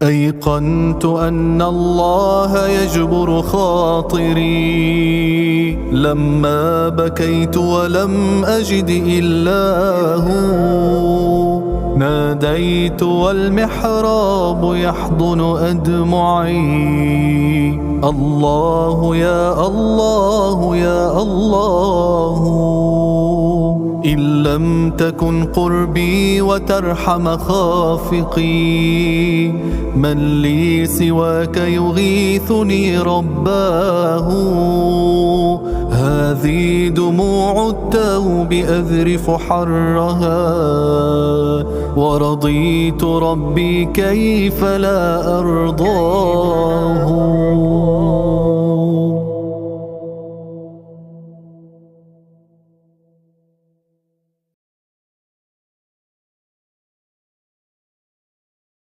أيقنت أن الله يجبر خاطري لما بكيت ولم أجد إلا هو. ناديت والمحراب يحضن أدمعي، الله يا الله يا الله. إن لم تكن قربي وترحم خافقي، من لي سواك يغيثني رباه. هذه دموع التوب أذرف حرها، ورضيت ربي كيف لا أرضاه.